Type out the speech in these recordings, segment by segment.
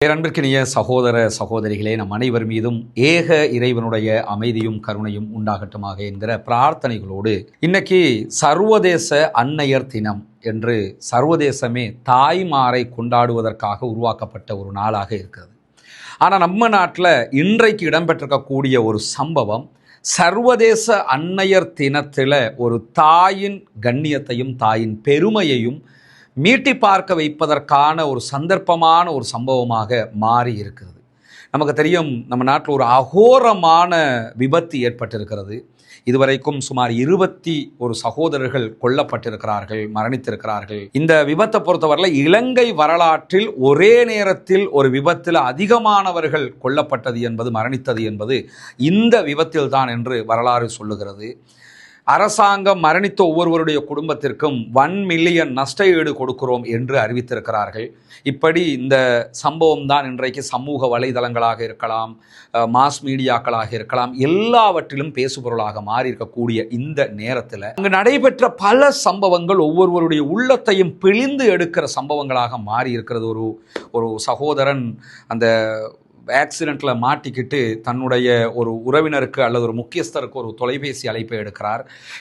பேரன்பிற்கினிய சகோதர சகோதரிகளே, நம் அனைவர் மீதும் ஏக இறைவனுடைய அமைதியும் கருணையும் உண்டாகட்டுமாக என்கிற பிரார்த்தனைகளோடு இன்னைக்கு சர்வதேச அன்னையர் தினம் என்று சர்வதேசமே தாய்மாரை கொண்டாடுவதற்காக உருவாக்கப்பட்ட ஒரு நாளாக இருக்கிறது. ஆனால் நம்ம நாட்டில் இன்றைக்கு இடம்பெற்றிருக்கக்கூடிய ஒரு சம்பவம் சர்வதேச அன்னையர் தினத்தில் ஒரு தாயின் கண்ணியத்தையும் தாயின் பெருமையையும் மீட்டி பார்க்க வைப்பதற்கான ஒரு சந்தர்ப்பமான ஒரு சம்பவமாக மாறி இருக்கிறது. நமக்கு தெரியும், நம்ம நாட்டில் ஒரு அகோரமான விபத்து ஏற்பட்டிருக்கிறது. இதுவரைக்கும் சுமார் 21 சகோதரர்கள் கொல்லப்பட்டிருக்கிறார்கள், மரணித்திருக்கிறார்கள். இந்த விபத்தை பொறுத்தவரையில் இலங்கை வரலாற்றில் ஒரே நேரத்தில் ஒரு விபத்தில் அதிகமானவர்கள் கொல்லப்பட்டது என்பது, மரணித்தது என்பது இந்த விபத்தில் தான் என்று வரலாறு சொல்லுகிறது. அரசாங்கம் மரணித்த ஒவ்வொருவருடைய குடும்பத்திற்கும் 1 மில்லியன் நஷ்ட ஈடு கொடுக்கிறோம் என்று அறிவித்திருக்கிறார்கள். இப்படி இந்த சம்பவம் தான் இன்றைக்கு சமூக வலைதளங்களாக இருக்கலாம், மாஸ் மீடியாக்களாக இருக்கலாம், எல்லாவற்றிலும் பேசுபொருளாக மாறி இருக்கக்கூடிய இந்த நேரத்தில் அங்கு நடைபெற்ற பல சம்பவங்கள் ஒவ்வொருவருடைய உள்ளத்தையும் பிழிந்து எடுக்கிற சம்பவங்களாக மாறி இருக்கிறது. ஒரு சகோதரன் அந்த ஆக்சிடெண்ட்டில் மாட்டிக்கிட்டு தன்னுடைய ஒரு உறவினருக்கு அல்லது ஒரு முக்கியஸ்தருக்கு ஒரு தொலைபேசி அழைப்பை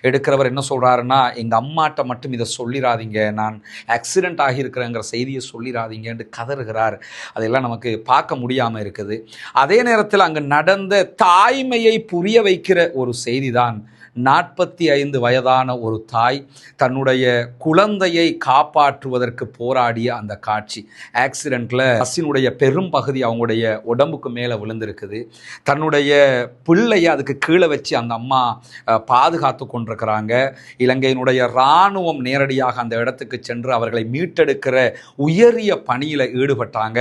எடுக்கிறவர் என்ன சொல்கிறாருன்னா, எங்கள் அம்மாட்ட மட்டும் இதை சொல்லிடாதீங்க, நான் ஆக்சிடெண்ட் ஆகியிருக்கிறேங்கிற செய்தியை சொல்லிடாதீங்கன்னு கதறுகிறார். அதெல்லாம் நமக்கு பார்க்க முடியாமல் இருக்குது. அதே நேரத்தில் அங்கே நடந்த தாய்மையை புரிய வைக்கிற ஒரு செய்தி தான் 45 வயதான ஒரு தாய் தன்னுடைய குழந்தையை காப்பாற்றுவதற்கு போராடிய அந்த காட்சி. ஆக்சிடெண்ட்டில் பஸ்ஸினுடைய பெரும் பகுதி அவங்களுடைய உடம்புக்கு மேலே விழுந்திருக்குது. தன்னுடைய பிள்ளையை அதுக்கு கீழே வச்சு அந்த அம்மா பாதுகாத்து கொண்டிருக்கிறாங்க. இலங்கையினுடைய இராணுவம் நேரடியாக அந்த இடத்துக்கு சென்று அவர்களை மீட்டெடுக்கிற உயரிய பணியில் ஈடுபட்டாங்க.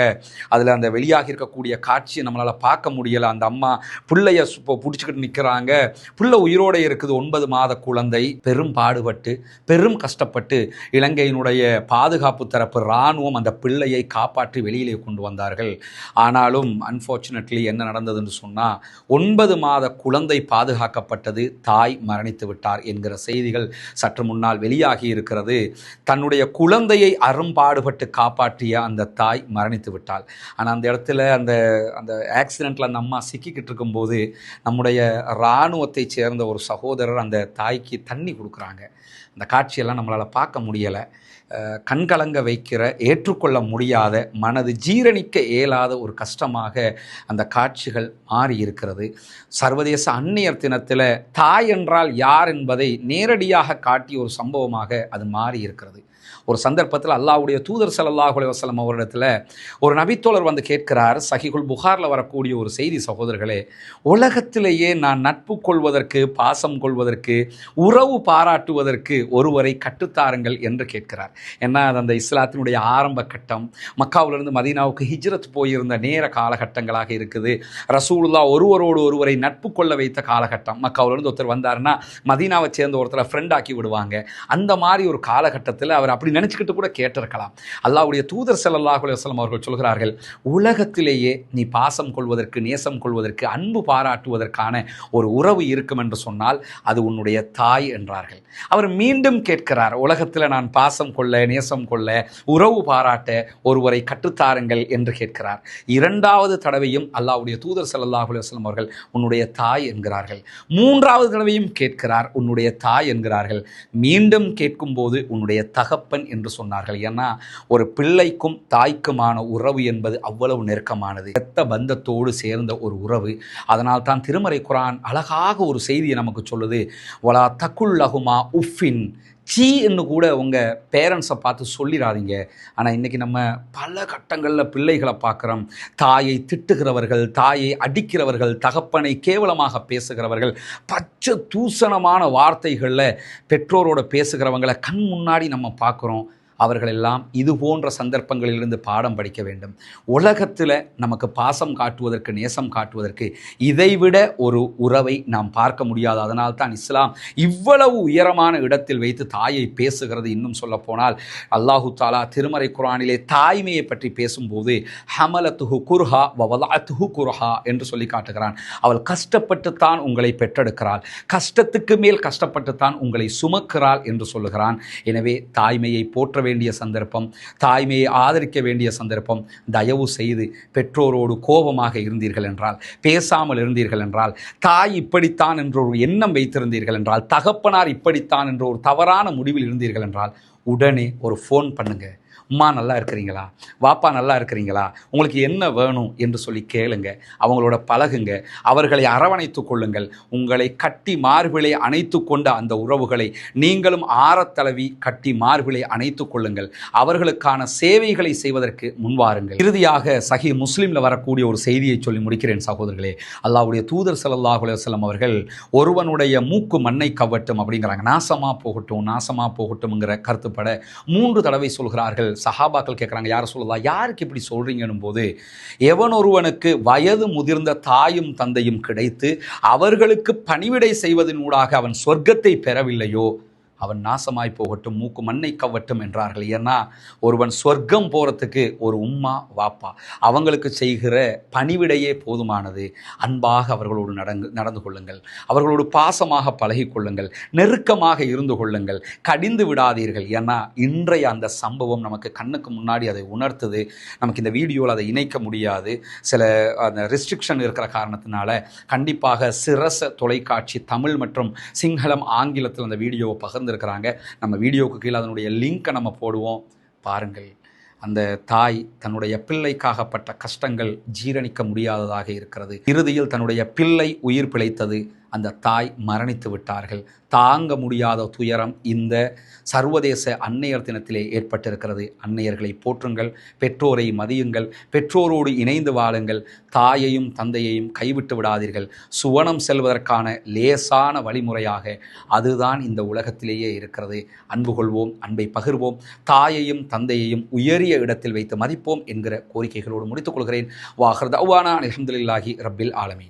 அதில் அந்த வெளியாகி இருக்கக்கூடிய காட்சியை நம்மளால் பார்க்க முடியலை. அந்த அம்மா பிள்ளைய பிடிச்சிக்கிட்டு நிற்கிறாங்க. பிள்ளை உயிரோடு இருக்குது, 9 மாத குழந்தை. பெரும் பாடுபட்டு பெரும் கஷ்டப்பட்டு இலங்கையினுடைய பாதுகாப்பு தரப்பு இராணுவம் அந்த பிள்ளையை காப்பாற்றி வெளியிலே கொண்டு வந்தார்கள். ஆனாலும் அன்ஃபார்ச்சுனேட்லி என்ன நடந்ததுன்னு சொன்னால், 9 மாத குழந்தை பாதுகாக்கப்பட்டது, தாய் மரணித்து விட்டார் என்கிற செய்திகள் சற்று முன்னால் வெளியாகி இருக்கிறது. தன்னுடைய குழந்தையை அரும்பாடுபட்டு காப்பாற்றிய அந்த தாய் மரணித்து விட்டாள். ஆனால் அந்த இடத்துல அந்த ஆக்சிடெண்ட்டில் அந்த அம்மா சிக்கிக்கிட்டு இருக்கும்போது நம்முடைய இராணுவத்தை சேர்ந்த ஒரு சகோதரர் அந்த தாய்க்கு தண்ணி கொடுக்குறாங்க. அந்த காட்சியெல்லாம் நம்மளால் பார்க்க முடியலை. கண்கலங்க வைக்கிற, ஏற்றுக்கொள்ள முடியாத, மனது ஜீரணிக்க இயலாத ஒரு கஷ்டமாக அந்த காட்சிகள் மாறி இருக்கிறது. சர்வதேச அன்னையர் தினத்தில் தாய் என்றால் யார் என்பதை நேரடியாக காட்டிய ஒரு சம்பவமாக அது மாறி இருக்கிறது. ஒரு சந்தர்ப்பத்தில் அல்லாஹ்வுடைய தூதர் ஸல்லல்லாஹு அலைஹி வஸல்லம் அவரிடத்தில் ஒரு நபித்தோழர் வந்து கேட்கிறார். சஹீஹுல் புகாரில் வரக்கூடிய ஒரு செய்தி. சகோதரர்களே, உலகத்திலேயே நான் நட்பு கொள்வதற்கு, பாசம் கொள்வதற்கு, உறவு பாராட்டுவதற்கு ஒருவரை கற்றுத்தாருங்கள் என்று கேட்கிறார். ஏன்னா அது அந்த இஸ்லாத்தினுடைய ஆரம்ப கட்டம், மக்காவிலிருந்து மதீனாவுக்கு ஹிஜ்ரத் போயிருந்த நேர காலகட்டங்களாக இருக்குது. ரசூலுல்லாஹ் ஒருவரோடு ஒருவரை நட்பு கொள்ள வைத்த காலகட்டம். மக்காவிலிருந்து ஒருத்தர் வந்தாருன்னா மதீனாவை சேர்ந்த ஒருத்தரை ஃப்ரெண்ட் ஆக்கி விடுவாங்க. அந்த மாதிரி ஒரு காலகட்டத்தில் அவர் அப்படி நினச்சிக்கிட்டு கூட கேட்டிருக்கலாம். அல்லாஹ்வுடைய தூதர் ஸல்லல்லாஹு அலைஹி வஸல்லம் அவர்கள் சொல்கிறார்கள், உலகத்திலேயே நீ பாசம் கொள்வதற்கு, நேசம் கொள்வதற்கு, அன்பு பாராட்டுவதற்கான ஒரு உறவு இருக்கும் என்று சொன்னால் அது உன்னுடைய தாய் என்றார்கள். அவர் மீண்டும் கேட்கிறார், உலகத்தில் நான் பாசம் கொள்ள, நேசம் கொள்ள, உறவு பாராட்ட ஒருவரை கற்றுத்தாருங்கள் என்று கேட்கிறார். 2வது தடவையும் அல்லாஹ்வுடைய தூதர் ஸல்லல்லாஹு அலைஹி வஸல்லம் அவர்கள் உன்னுடைய தாய் என்கிறார்கள். 3வது தடவையும் கேட்கிறார், உன்னுடைய தாய் என்கிறார்கள். மீண்டும் கேட்கும்போது உன்னுடைய தகப்பன் என்று சொன்னார்கள். ஏன்னா ஒரு பிள்ளைக்கும் தாய்க்குமான உறவு என்பது அவ்வளவு நெருக்கமானது, இரத்த பந்தத்தோடு சேர்ந்த ஒரு உறவு. அதனால் தான் திருமறை குர்ஆன் அழகாக ஒரு செய்தியை நமக்கு சொல்லுது. வலா தகுல்லஹுமா உஃபின், சீ என்று கூட உங்கள் பேரண்ட்ஸை பார்த்து சொல்லிடாதீங்க. ஆனால் இன்றைக்கி நம்ம பல கட்டங்களில் பிள்ளைகளை பார்க்குறோம். தாயை திட்டுகிறவர்கள், தாயை அடிக்கிறவர்கள், தகப்பனை கேவலமாக பேசுகிறவர்கள், பச்சை தூசணமான வார்த்தைகளில் பெற்றோரோட பேசுகிறவங்களை கண் முன்னாடி நம்ம பார்க்குறோம். அவர்களெல்லாம் இது போன்ற சந்தர்ப்பங்களிலிருந்து பாடம் படிக்க வேண்டும். உலகத்தில் நமக்கு பாசம் காட்டுவதற்கு, நேசம் காட்டுவதற்கு இதைவிட ஒரு உறவை நாம் பார்க்க முடியாது. அதனால் தான் இஸ்லாம் இவ்வளவு உயரமான இடத்தில் வைத்து தாயை பேசுகிறது. இன்னும் சொல்லப்போனால் அல்லாஹு தாலா திருமறை குர்ஆனிலே தாய்மையை பற்றி பேசும்போது ஹமலத்துஹு குர்ஹா வவலஅத்துஹு குர்ஹா என்று சொல்லி காட்டுகிறான். அவள் கஷ்டப்பட்டுத்தான் உங்களை பெற்றெடுக்கிறாள், கஷ்டத்துக்கு மேல் கஷ்டப்பட்டுத்தான் உங்களை சுமக்கிறாள் என்று சொல்லுகிறான். எனவே தாய்மையை போற்ற வேண்டிய சந்தர்ப்பம், தாய்மையை ஆதரிக்க வேண்டிய சந்தர்ப்பம். தயவு செய்து பெற்றோரோடு கோபமாக இருந்தீர்கள் என்றால், பேசாமல் இருந்தீர்கள் என்றால், தாய் இப்படித்தான் என்ற ஒரு எண்ணம் வைத்திருந்தீர்கள் என்றால், தகப்பனார் இப்படித்தான் என்ற ஒரு தவறான முடிவில் இருந்தீர்கள் என்றால், உடனே ஒரு ஃபோன் பண்ணுங்க. அம்மா நல்லா இருக்கிறீங்களா, வாப்பா நல்லா இருக்கிறீங்களா, உங்களுக்கு என்ன வேணும் என்று சொல்லி கேளுங்க. அவங்களோட பழகுங்க, அவர்களை அரவணைத்து கொள்ளுங்கள். உங்களை கட்டி மார்பிலே அணைத்து கொண்ட அந்த உறவுகளை நீங்களும் ஆரத்தளவி கட்டி மார்பிலே அணைத்து கொள்ளுங்கள். அவர்களுக்கான சேவைகளை செய்வதற்கு முன்வாருங்கள். இறுதியாக சஹீஹ் முஸ்லிமில் வரக்கூடிய ஒரு செய்தியை சொல்லி முடிக்கிறேன் சகோதரர்களே. அல்லாஹ்வுடைய தூதர் ஸல்லல்லாஹு அலைஹி வஸல்லம் அவர்கள் ஒருவனுடைய மூக்கு மண்ணை கவ்வட்டும் அப்படிங்கிறாங்க. நாசமாக போகட்டும், நாசமாக போகட்டும்ங்கிற கருத்துப்பட 3 தடவை சொல்கிறார்கள். சஹாபாக்கள் கேட்குறாங்க, யார் சொல்லலாம், யாருக்கு இப்படி சொல்கிறீங்கன்னும் போது, எவன் ஒருவனுக்கு வயது முதிர்ந்த தாயும் தந்தையும் கிடைத்து அவர்களுக்கு பணிவிடை செய்வதன் ஊடாக அவன் சொர்க்கத்தை பெறவில்லையோ அவன் நாசமாய் போகட்டும், மூக்கு மண்ணை கவ்வட்டும் என்றார்கள். ஏன்னா ஒருவன் சொர்க்கம் போகிறதுக்கு ஒரு உம்மா வாப்பா அவங்களுக்கு செய்கிற பணிவிடையே போதுமானது. அன்பாக அவர்களோடு நடந்து கொள்ளுங்கள், அவர்களோடு பாசமாக பழகி கொள்ளுங்கள், நெருக்கமாக இருந்து கொள்ளுங்கள், கடிந்து விடாதீர்கள். ஏன்னா இன்றைய அந்த சம்பவம் நமக்கு கண்ணுக்கு முன்னாடி அதை உணர்த்துது. நமக்கு இந்த வீடியோவில் அதை இணைக்க முடியாது, சில அந்த ரெஸ்ட்ரிக்ஷன் இருக்கிற காரணத்தினால. கண்டிப்பாக சிரச தொலைக்காட்சி தமிழ் மற்றும் சிங்களம் ஆங்கிலத்தில் அந்த வீடியோவை பகிர்ந்து இருக்கிறாங்க. நம்ம வீடியோவுக்கு கீழே அதனுடைய லிங்கை நம்ம போடுவோம், பாருங்கள். அந்த தாய் தன்னுடைய பிள்ளைக்காகப்பட்ட கஷ்டங்கள் ஜீரணிக்க முடியாததாக இருக்கிறது. இறுதியில் தன்னுடைய பிள்ளை உயிர் பிழைத்தது, அந்த தாய் மரணித்து விட்டார்கள். தாங்க முடியாத துயரம் இந்த சர்வதேச அன்னையர் தினத்திலே ஏற்பட்டிருக்கிறது. அன்னையர்களை போற்றுங்கள், பெற்றோரை மதியுங்கள், பெற்றோரோடு இணைந்து வாழுங்கள், தாயையும் தந்தையையும் கைவிட்டு விடாதீர்கள். சுவனம் செல்வதற்கான லேசான வழிமுறையாக அதுதான் இந்த உலகத்திலேயே இருக்கிறது. அன்பு கொள்வோம், அன்பை பகிர்வோம், தாயையும் தந்தையையும் உயரிய இடத்தில் வைத்து மதிப்போம் என்கிற கோரிக்கைகளோடு முடித்துக் கொள்கிறேன். வாஹிர் தஅவானா அல்ஹம்துலில்லாஹி ரப்பில் ஆலமீன்.